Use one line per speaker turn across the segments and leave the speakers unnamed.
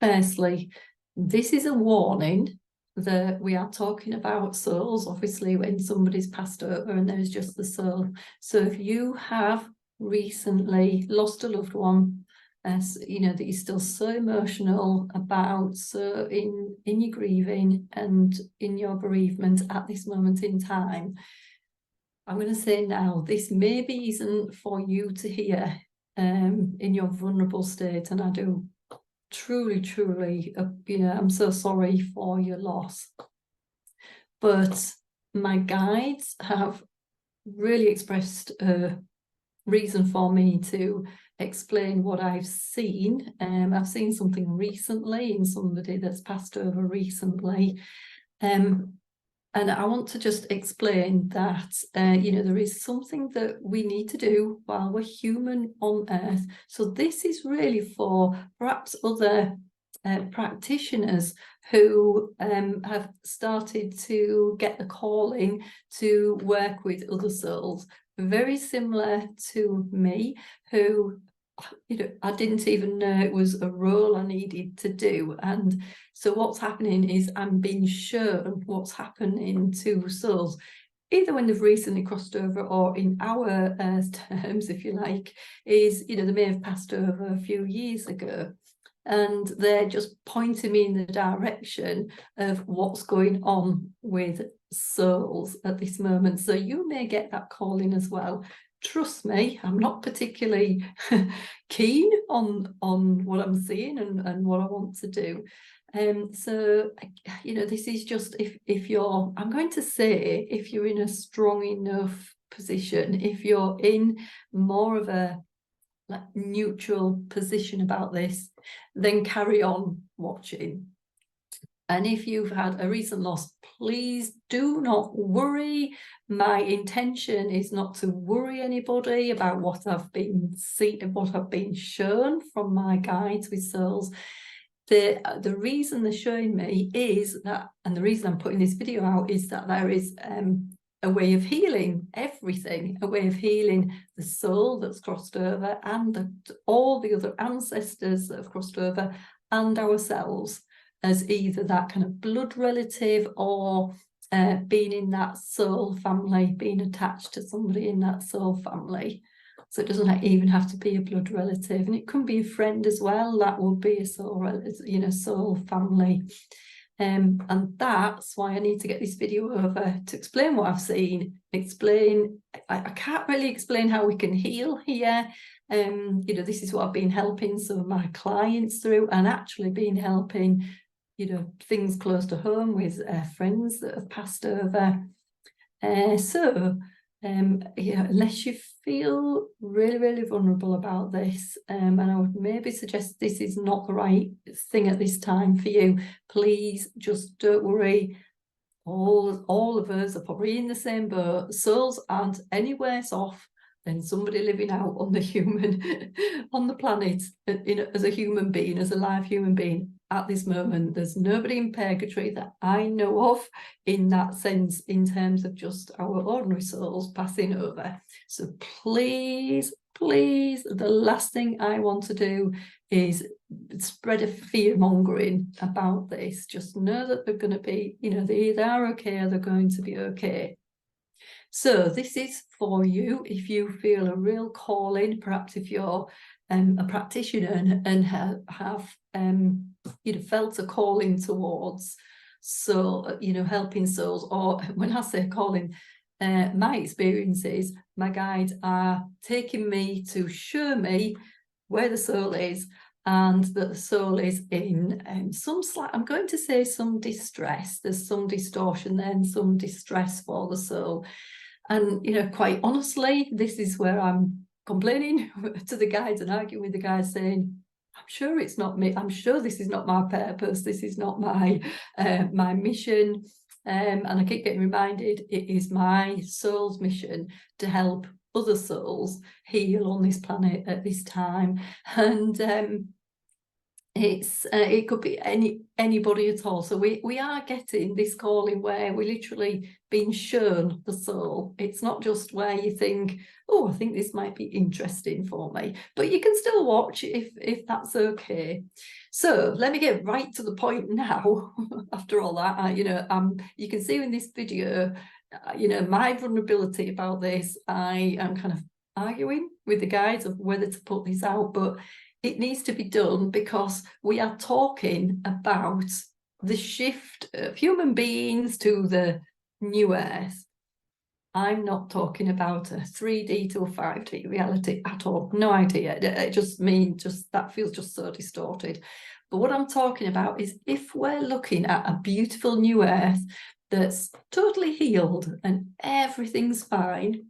Firstly, this is a warning that we are talking about souls, obviously, when somebody's passed over and there's just the soul. So if you have recently lost a loved one, you know, that you're still so emotional about, so in your grieving and in your bereavement at this moment in time, I'm going to say now, this maybe isn't for you to hear in your vulnerable state, and I do truly, you know, I'm so sorry for your loss. But my guides have really expressed a reason for me to explain what I've seen. I've seen something recently in somebody that's passed over recently. And I want to just explain that, you know, there is something that we need to do while we're human on Earth. So this is really for perhaps other practitioners who have started to get the calling to work with other souls, very similar to me, who, you know, I didn't even know it was a role I needed to do. And so what's happening is I'm being shown what's happening to souls, either when they've recently crossed over or in our terms, if you like, is, you know, they may have passed over a few years ago. And they're just pointing me in the direction of what's going on with souls at this moment. So you may get that calling as well. Trust me, I'm not particularly keen on what I'm seeing and what I want to do. So, you know, this is just if you're, I'm going to say, if you're in a strong enough position, if you're in more of a neutral position about this, then carry on watching. And if you've had a recent loss, please do not worry. My intention is not to worry anybody about what I've been seen, what I've been shown from my guides with souls. The reason they're showing me is that, and the reason I'm putting this video out is that there is a way of healing everything, a way of healing the soul that's crossed over and all the other ancestors that have crossed over and ourselves, as either that kind of blood relative or being in that soul family, being attached to somebody in that soul family. So it doesn't even have to be a blood relative, and it can be a friend as well. That would be a soul relative, you know, soul family. And that's why I need to get this video over, to explain what I've seen, explain, I can't really explain how we can heal here. You know, this is what I've been helping some of my clients through, and actually been helping, you know, things close to home with friends that have passed over. Yeah, unless you feel really vulnerable about this, and I would maybe suggest this is not the right thing at this time for you, please just don't worry. All of us are probably in the same boat. Souls aren't any worse off than somebody living out on the on the planet, you know, as a human being, as a live human being. At this moment, there's nobody in purgatory that I know of in that sense, in terms of just our ordinary souls passing over. So please, the last thing I want to do is spread a fear-mongering about this. Just know that they're going to be, you know, they either are okay or they're going to be okay. So this is for you if you feel a real calling, perhaps if you're a practitioner and have you know, felt a calling towards, so, you know, helping souls. Or when I say calling, my experiences, my guides are taking me to show me where the soul is, and that the soul is in some slight, I'm going to say some distress. There's some distortion there and some distress for the soul. And, you know, quite honestly, this is where I'm complaining to the guides and arguing with the guides, saying, I'm sure it's not me. I'm sure this is not my purpose. This is not my my mission. And I keep getting reminded, it is my soul's mission to help other souls heal on this planet at this time. And It could be anybody at all. So we are getting this calling where we're literally being shown the soul. It's not just where you think, oh, I think this might be interesting for me, but you can still watch if that's okay. So let me get right to the point now. After all that, you can see in this video, my vulnerability about this. I am kind of arguing with the guides of whether to put this out, but it needs to be done because we are talking about the shift of human beings to the new earth. I'm not talking about a 3D to a 5D reality at all. No idea. It just that feels just so distorted. But what I'm talking about is if we're looking at a beautiful new earth that's totally healed and everything's fine,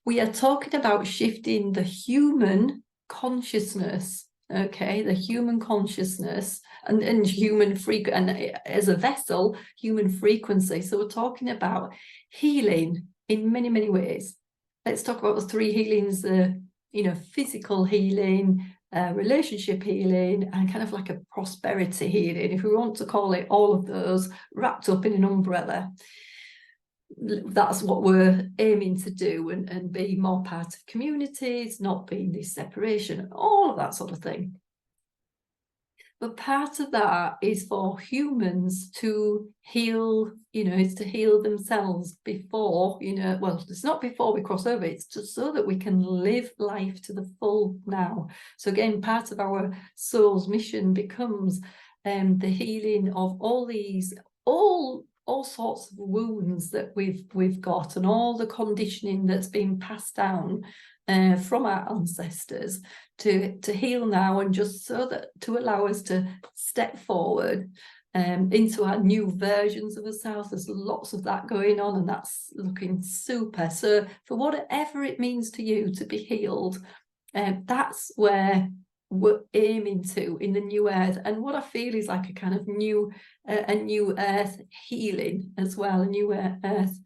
we are talking about shifting the human consciousness, okay, the human consciousness and human and as a vessel, human frequency. So we're talking about healing in many, many ways. Let's talk about the three healings, physical healing, relationship healing, and kind of like a prosperity healing, if we want to call it all of those wrapped up in an umbrella. That's what we're aiming to do, and be more part of communities, not being this separation, all of that sort of thing. But part of that is for humans to heal, it's to heal themselves before, well, it's not before we cross over, it's just so that we can live life to the full now. So again, part of our soul's mission becomes the healing of all these, all sorts of wounds that we've got, and all the conditioning that's been passed down from our ancestors to heal now, and just so that to allow us to step forward into our new versions of ourselves. There's lots of that going on, and that's looking super. So for whatever it means to you to be healed, that's where we're aiming to in the new earth. And what I feel is like a kind of new earth healing as well, a new earth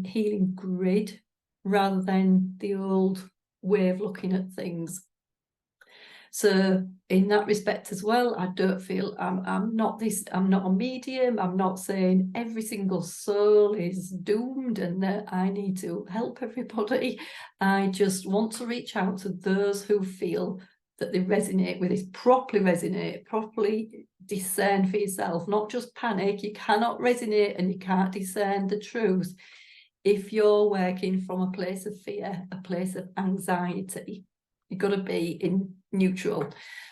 healing grid, rather than the old way of looking at things. So in that respect as well, I don't feel I'm not a medium. I'm not saying every single soul is doomed and that I need to help everybody. I just want to reach out to those who feel that they resonate with this, properly discern for yourself, not just panic. You cannot resonate and you can't discern the truth if you're working from a place of fear, a place of anxiety. You've got to be in neutral.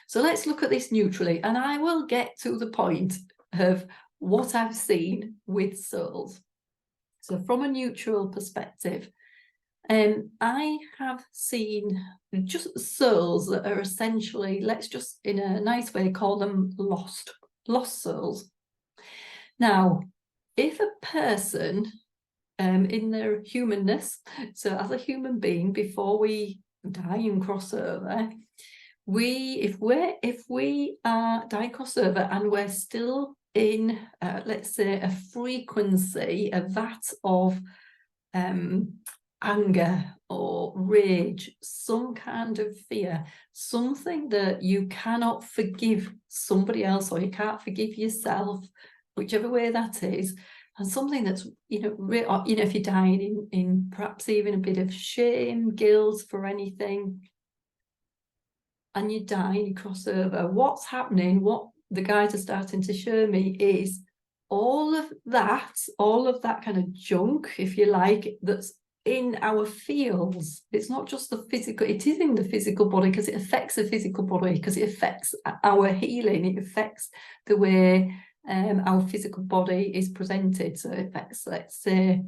So let's look at this neutrally, and I will get to the point of what I've seen with souls. So from a neutral perspective, I have seen just souls that are essentially, let's just in a nice way call them lost souls. Now, if a person in their humanness, so as a human being, before we die and cross over, if we are die cross over and we're still in let's say a frequency, a vat of anger or rage, some kind of fear, something that you cannot forgive somebody else, or you can't forgive yourself, whichever way that is, and something that's if you're dying in perhaps even a bit of shame, guilt for anything, and you die and you cross over, what's happening, what the guides are starting to show me is all of that kind of junk, if you like, that's in our fields. It's not just the physical, it is in the physical body because it affects the physical body, because it affects our healing, it affects the way our physical body is presented. So it affects, let's say,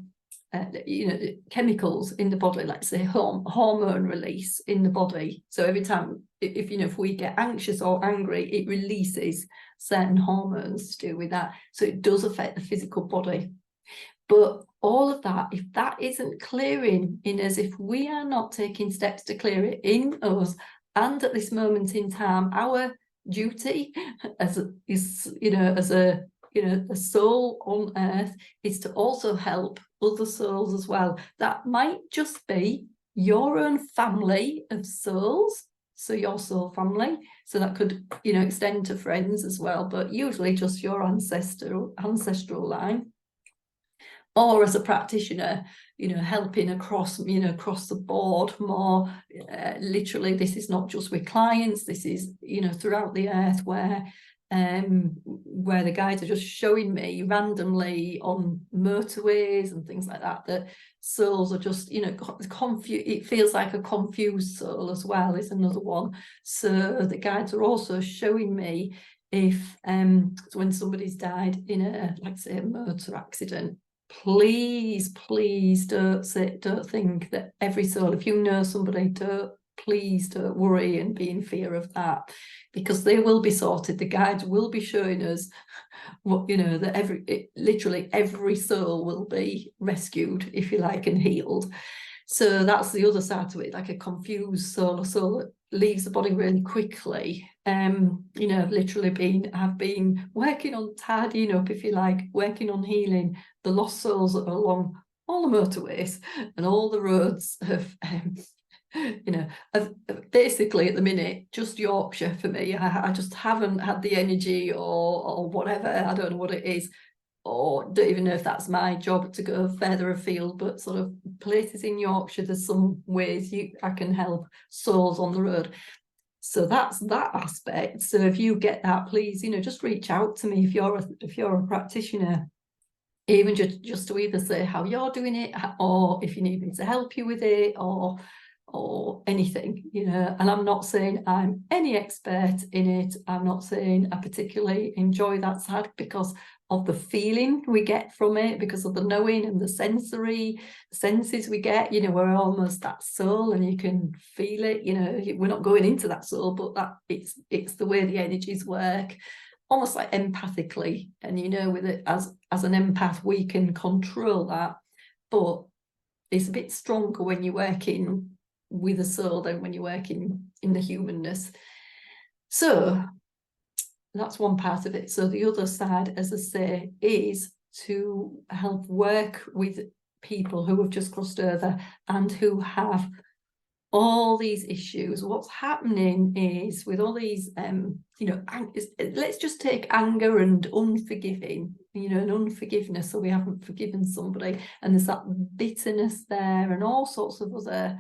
chemicals in the body, let's say hormone release in the body. So every time, if we get anxious or angry, it releases certain hormones to do with that. So it does affect the physical body. But all of that, if that isn't clearing in us, if we are not taking steps to clear it in us, and at this moment in time, our duty as a soul on earth is to also help other souls as well. That might just be your own family of souls. so your soul family. So that could, you know, extend to friends as well, but usually just your ancestral line. Or as a practitioner, you know, helping across, you know, across the board more. Literally, this is not just with clients, this is, you know, throughout the earth, where the guides are just showing me randomly on motorways and things like that, that souls are just, you know, confused. It feels like a confused soul as well is another one. So the guides are also showing me if when somebody's died in a, like say, a motor accident, please don't think that every soul, if you know somebody, please don't worry and be in fear of that, because they will be sorted. The guides will be showing us what, you know, that literally every soul will be rescued, if you like, and healed. So that's the other side to it, like a confused soul, a soul that leaves the body really quickly. You know, I've been working on tidying up, if you like, working on healing the lost souls that are along all the motorways and all the roads of, you know, basically at the minute, just Yorkshire for me. I just haven't had the energy or whatever, I don't know what it is, or don't even know if that's my job to go further afield, but sort of places in Yorkshire, there's some ways I can help souls on the road. So that's that aspect. So if you get that, please, you know, just reach out to me if you're a practitioner, even just to either say how you're doing it, or if you need me to help you with it, or anything, you know. And I'm not saying I'm any expert in it. I'm not saying I particularly enjoy that side because of the feeling we get from it, because of the knowing and the senses we get. You know, we're almost that soul and you can feel it, you know. We're not going into that soul, but that it's the way the energies work, almost like empathically. And you know, with it as an empath, we can control that, but it's a bit stronger when you're working with a soul than when you're working in the humanness. So that's one part of it. So the other side, as I say, is to help work with people who have just crossed over and who have all these issues. What's happening is with all these, you know, let's just take anger and unforgiving, you know, and unforgiveness. So we haven't forgiven somebody, and there's that bitterness there, and all sorts of other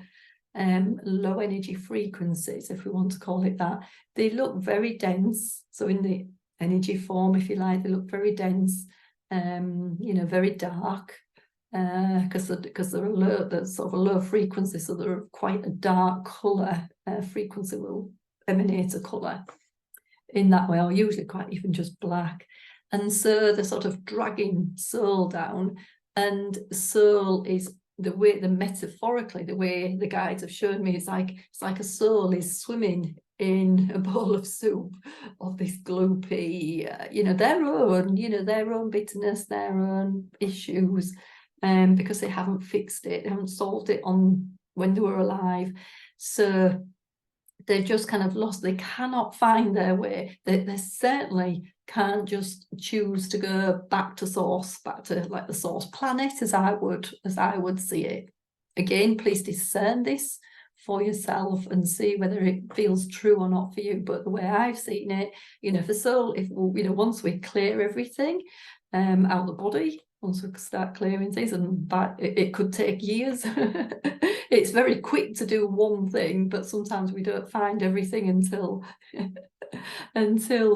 low energy frequencies, if we want to call it that. They look very dense. So in the energy form, if you like, they look very dense, you know, very dark. Because they're sort of a low frequency, so they're quite a dark colour. Frequency will emanate a colour in that way, or usually quite even just black. And so they're sort of dragging soul down, and soul is metaphorically, the way the guides have shown me, it's like a soul is swimming in a bowl of soup of this gloopy, you know, their own bitterness, their own issues. Because they haven't fixed it, they haven't solved it on when they were alive. So they've just kind of lost, they cannot find their way. They certainly can't just choose to go back to source, back to like the source planet, as I would see it. Again, please discern this for yourself and see whether it feels true or not for you. But the way I've seen it, you know, for soul, once we clear everything out of the body, once we start clearing things, and it could take years. It's very quick to do one thing, but sometimes we don't find everything until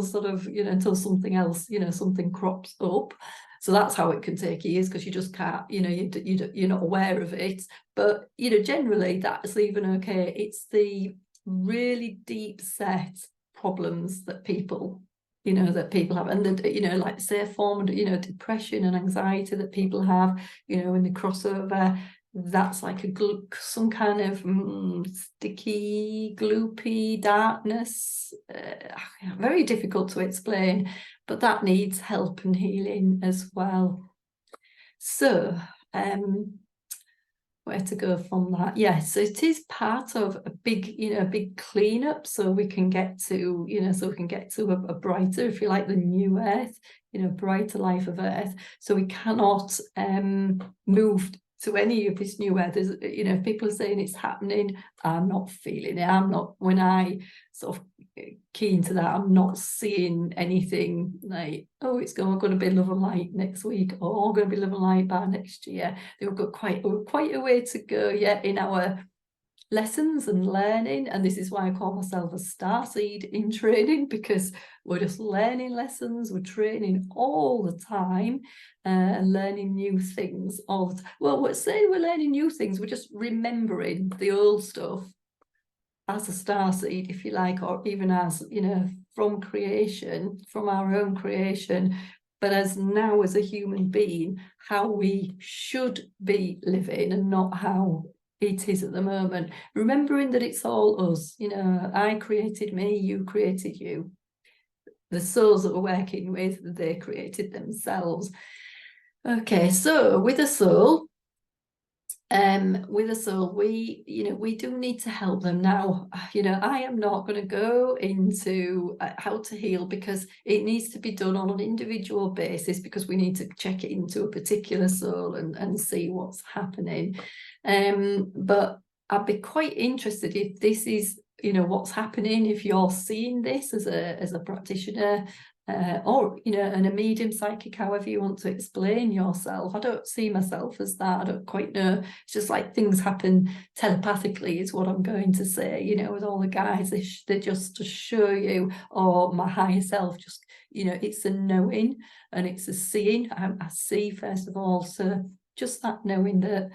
sort of, you know, until something else, you know, something crops up. So that's how it can take years, because you just can't, you know, you're not aware of it. But, you know, generally that's even okay. It's the really deep set problems that people have, and that, you know, like say a form of, you know, depression and anxiety that people have, you know, when they cross over, that's like some kind of sticky, gloopy darkness, very difficult to explain, but that needs help and healing as well. So where to go from that? Yes, so it is part of a big cleanup, so we can get to, you know, a brighter, if you like, the new earth, you know, brighter life of earth. So we cannot move to any of this new weather. You know, if people are saying it's happening, I'm not feeling it. I'm not, when I sort of key into that, I'm not seeing anything like, oh, it's going to be love and light next week, or going to be love and light by next year. We've got quite a way to go yet in our lessons and learning, and this is why I call myself a starseed in training, because we're just learning lessons, we're training all the time, and learning new things all the time. Well, we're saying we're learning new things, we're just remembering the old stuff as a starseed, if you like, or even as, you know, from creation, from our own creation, but as now as a human being, how we should be living and not how it is at the moment. Remembering that it's all us, you know, I created me, you created you. The souls that we're working with, they created themselves. Okay, so with a soul, we, you know, we do need to help them now. You know, I am not going to go into how to heal, because it needs to be done on an individual basis, because we need to check it into a particular soul and see what's happening. But I'd be quite interested if this is, you know, what's happening, if you're seeing this as a practitioner, or, you know, and a medium, psychic, however you want to explain yourself. I don't see myself as that. I don't quite know. It's just like things happen telepathically is what I'm going to say, you know, with all the guys, they just to show you, or my higher self, just, you know, it's a knowing and it's a seeing. I see, first of all, so just that knowing that,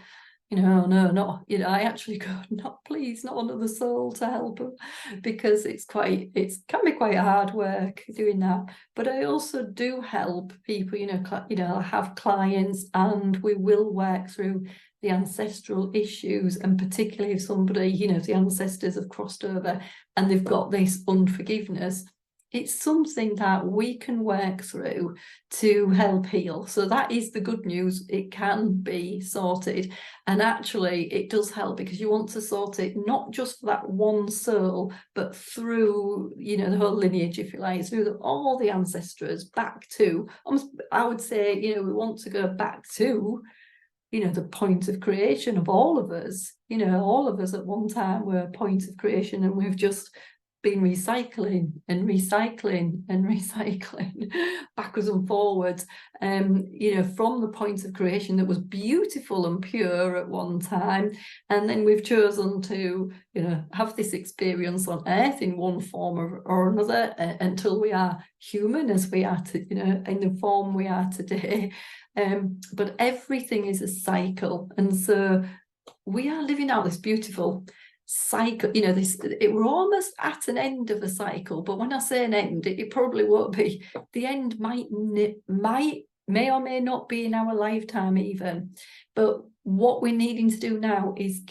you know, no, not, you know, I actually go, not please, not another soul to help them, because it can be quite hard work doing that. But I also do help people, you know, I have clients, and we will work through the ancestral issues, and particularly if somebody, you know, if the ancestors have crossed over and they've got this unforgiveness, it's something that we can work through to help heal. So that is the good news. It can be sorted. And actually, it does help, because you want to sort it not just for that one soul, but through, you know, the whole lineage, if you like, through all the ancestors back to, almost, I would say, you know, we want to go back to, you know, the point of creation of all of us. You know, all of us at one time were a point of creation, and we've just been recycling and recycling and recycling backwards and forwards, you know, from the point of creation that was beautiful and pure at one time, and then we've chosen to, you know, have this experience on earth in one form or another, until we are human, as we are to, you know, in the form we are today. But everything is a cycle, and so we are living out this beautiful cycle, you know, we're almost at an end of a cycle. But when I say an end, it probably won't be. The end may or may not be in our lifetime even. But what we're needing to do now is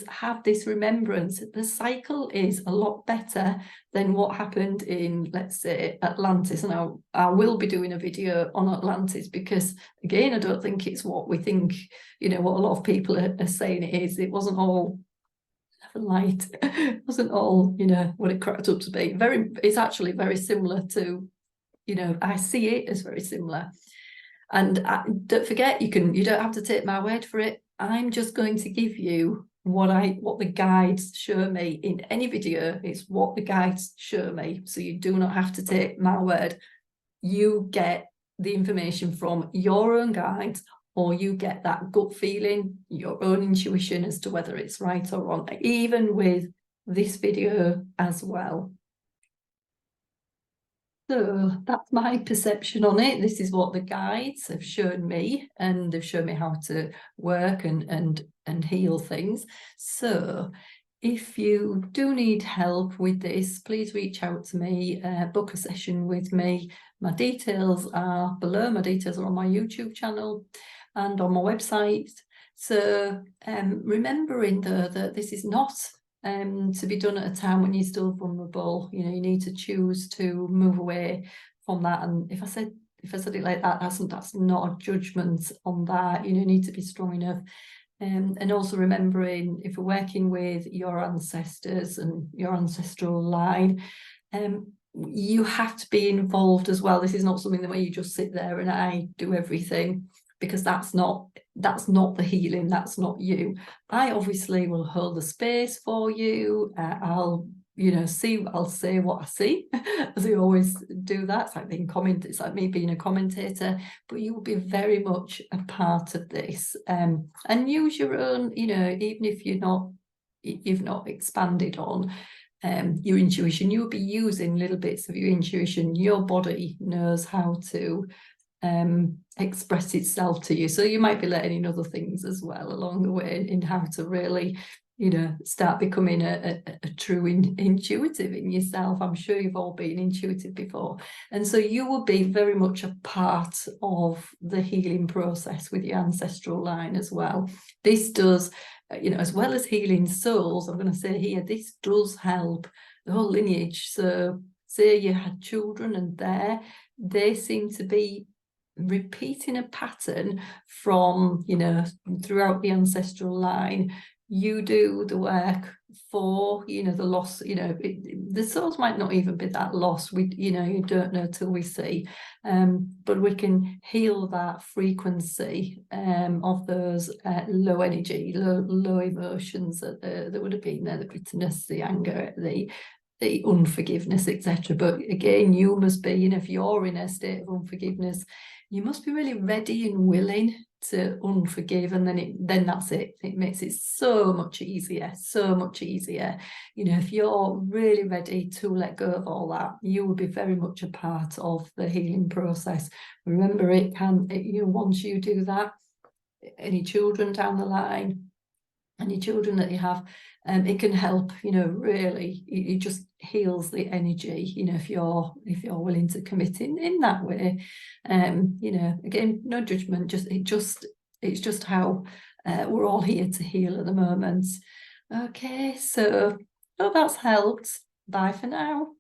have this remembrance. The cycle is a lot better than what happened in, let's say, Atlantis. And I will be doing a video on Atlantis, because again, I don't think it's what we think, you know, what a lot of people are saying it is. It wasn't all light. It wasn't all, you know, what it cracked up to be. It's actually very similar to, you know, I see it as very similar. And don't forget, you don't have to take my word for it. I'm just going to give you what the guides show me in any video. It's what the guides show me. So you do not have to take my word. You get the information from your own guides, or you get that gut feeling, your own intuition as to whether it's right or wrong, even with this video as well. So that's my perception on it. This is what the guides have shown me, and they've shown me how to work and heal things. So if you do need help with this, please reach out to me, book a session with me. My details are below. My details are on my YouTube channel and on my website. So remembering though that this is not to be done at a time when you're still vulnerable. You know, you need to choose to move away from that. And if I said it like that, that's not a judgment on that. You know, you need to be strong enough. And also remembering, if we're working with your ancestors and your ancestral line, you have to be involved as well. This is not something where you just sit there and I do everything, because that's not that's not the healing, that's not you. I obviously will hold the space for you. I'll I'll say what I see, as I always do that. It's like it's like me being a commentator, but you will be very much a part of this, and use your own, even if you've not expanded on your intuition, you'll be using little bits of your intuition. Your body knows how to express itself to you, so you might be letting in other things as well along the way in how to really start becoming a true intuitive in yourself. I'm sure you've all been intuitive before, and so you will be very much a part of the healing process with your ancestral line as well. This does, as well as healing souls, I'm going to say here, this does help the whole lineage. So say you had children and they seem to be repeating a pattern from, throughout the ancestral line. You do the work for, the loss, the souls might not even be that lost. You don't know till we see. But we can heal that frequency of those low energy, low emotions that would have been there, the bitterness, the anger, the unforgiveness, etc. But again, you must be, if you're in a state of unforgiveness, you must be really ready and willing to unforgive, and then that's it. It makes it so much easier. If you're really ready to let go of all that, you will be very much a part of the healing process. Remember, once you do that, any children down the line, any children that you have, it can help, really. It just heals the energy, if you're willing to commit in that way. Again, no judgment, it's just how we're all here to heal at the moment. Okay, so hope that's helped. Bye for now.